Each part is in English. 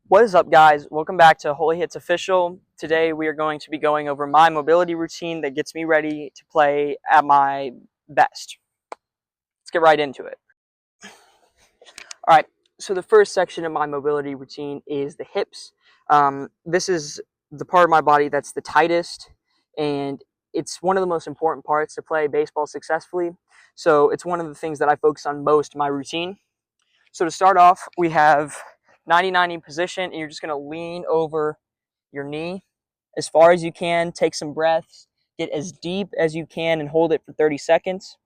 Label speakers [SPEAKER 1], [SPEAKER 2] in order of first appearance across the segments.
[SPEAKER 1] What is up, guys? Welcome back to Holy Hits Official. Today we are going to be going over my mobility routine that gets me ready to play at my best. Let's get right into it. All right, so the first section of my mobility routine is the hips. This is the part of my body that's the tightest, and it's one of the most important parts to play baseball successfully. So it's one of the things that I focus on most in my routine. So to start off, we have 90-90 position, and you're just going to lean over your knee as far as you can. Take some breaths, get as deep as you can, and hold it for 30 seconds.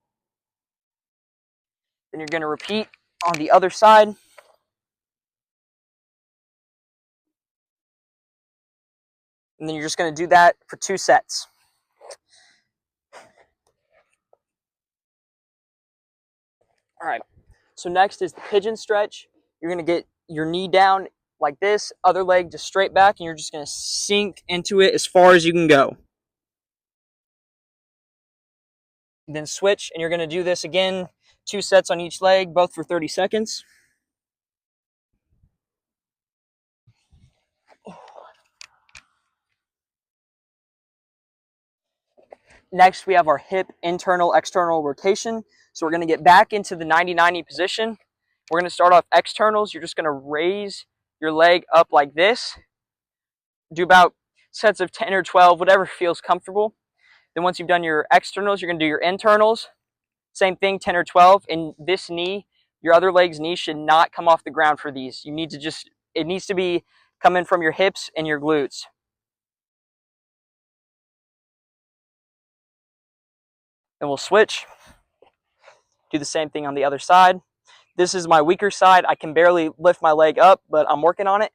[SPEAKER 1] Then you're going to repeat on the other side. And then you're just going to do that for 2 sets. All right, so next is the pigeon stretch. You're going to get your knee down like this, other leg just straight back, and you're just going to sink into it as far as you can go. Then switch, and you're going to do this again, 2 sets on each leg, both for 30 seconds. Next, we have our hip internal, external rotation. So we're going to get back into the 90-90 position. We're going to start off externals. You're just going to raise your leg up like this. Do about sets of 10 or 12, whatever feels comfortable. Then once you've done your externals, you're going to do your internals. Same thing, 10 or 12. And this knee, your other leg's knee should not come off the ground for these. You need to it needs to be coming from your hips and your glutes. Then we'll switch. Do the same thing on the other side. This is my weaker side. I can barely lift my leg up, but I'm working on it.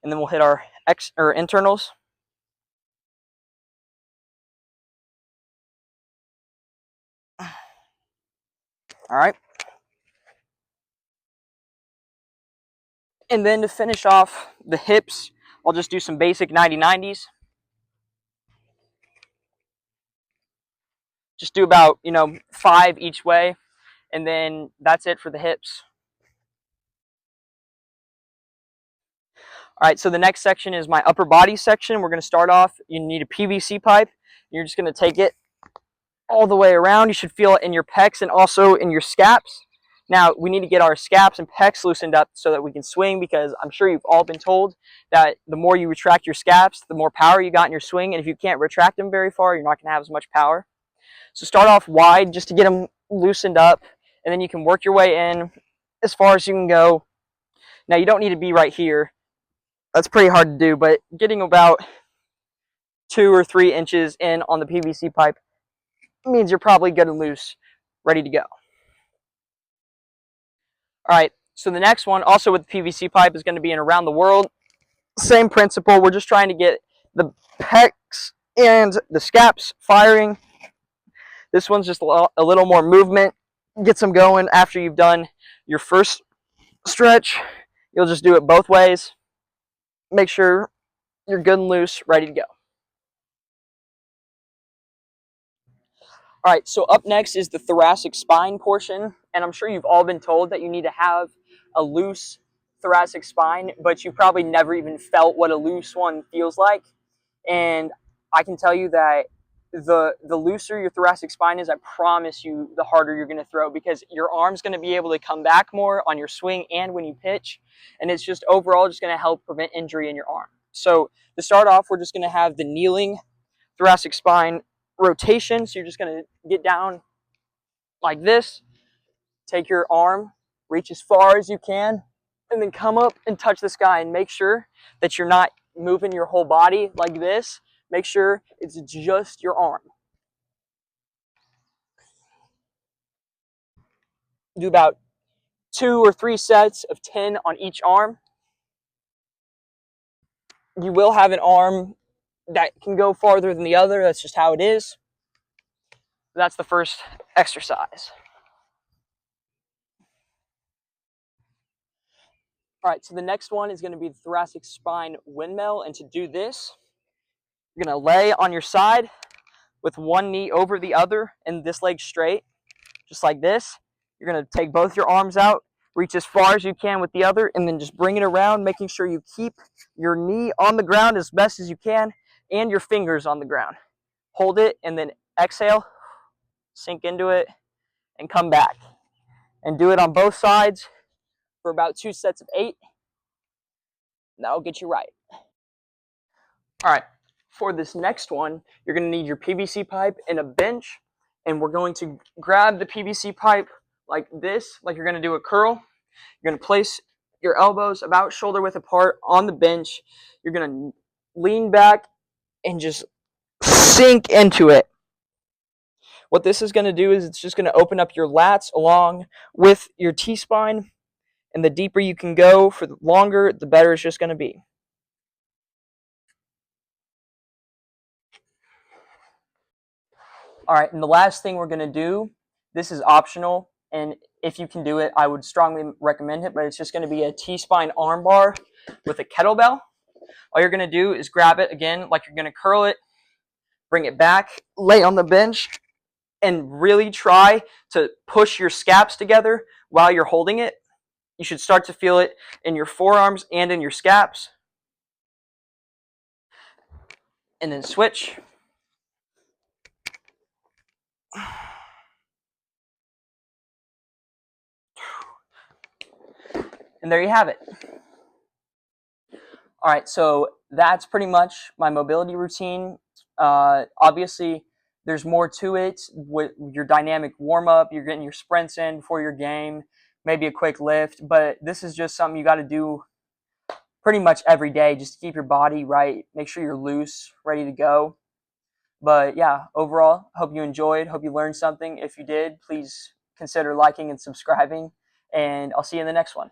[SPEAKER 1] And then we'll hit our internals. All right. And then to finish off the hips, I'll just do some basic 90-90s. Just do about, 5 each way. And then that's it for the hips. All right, so the next section is my upper body section. We're going to start off, you need a PVC pipe. You're just going to take it all the way around. You should feel it in your pecs and also in your scaps. Now, we need to get our scaps and pecs loosened up so that we can swing, because I'm sure you've all been told that the more you retract your scaps, the more power you got in your swing. And if you can't retract them very far, you're not going to have as much power. So start off wide just to get them loosened up, and then you can work your way in as far as you can go. Now, you don't need to be right here. That's pretty hard to do, but getting about 2 or 3 inches in on the PVC pipe means you're probably good and loose, ready to go. All right, so the next one, also with the PVC pipe, is going to be in around the world. Same principle. We're just trying to get the pecs and the scaps firing. This one's just a little more movement. Gets them going after you've done your first stretch. You'll just do it both ways. Make sure you're good and loose, ready to go. All right, so up next is the thoracic spine portion, and I'm sure you've all been told that you need to have a loose thoracic spine, but you probably never even felt what a loose one feels like. And I can tell you that the looser your thoracic spine is, I promise you, the harder you're going to throw, because your arm's going to be able to come back more on your swing and when you pitch, and it's just overall just going to help prevent injury in your arm. So to start off, we're just going to have the kneeling thoracic spine rotation. So you're just going to get down like this, take your arm, reach as far as you can, and then come up and touch the sky, and make sure that you're not moving your whole body like this. Make sure it's just your arm. Do about 2 or 3 sets of 10 on each arm. You will have an arm that can go farther than the other. That's just how it is. That's the first exercise. All right, so the next one is going to be the thoracic spine windmill. And to do this, you're going to lay on your side with one knee over the other and this leg straight, just like this. You're going to take both your arms out, Reach as far as you can with the other, and then just bring it around, making sure you keep your knee on the ground as best as you can and your fingers on the ground. Hold it and then exhale, sink into it, and come back. And do it on both sides for about 2 sets of 8. That'll get you right. All right, for this next one, you're going to need your PVC pipe and a bench, and we're going to grab the PVC pipe like this, like you're going to do a curl. You're going to place your elbows about shoulder width apart on the bench. You're going to lean back and just sink into it. What this is going to do is it's just going to open up your lats along with your T-spine, and the deeper you can go for the longer, the better it's just going to be. All right, and the last thing we're going to do, this is optional, and if you can do it, I would strongly recommend it, but it's just going to be a T-spine arm bar with a kettlebell. All you're going to do is grab it again, like you're going to curl it, bring it back, lay on the bench, and really try to push your scaps together while you're holding it. You should start to feel it in your forearms and in your scaps. And then switch. And there you have it. All right, so that's pretty much my mobility routine. Obviously, there's more to it with your dynamic warm-up. You're getting your sprints in before your game, maybe a quick lift, but this is just something you got to do pretty much every day just to keep your body right, make sure you're loose, ready to go. But yeah, overall, hope you enjoyed, hope you learned something. If you did, please consider liking and subscribing, and I'll see you in the next one.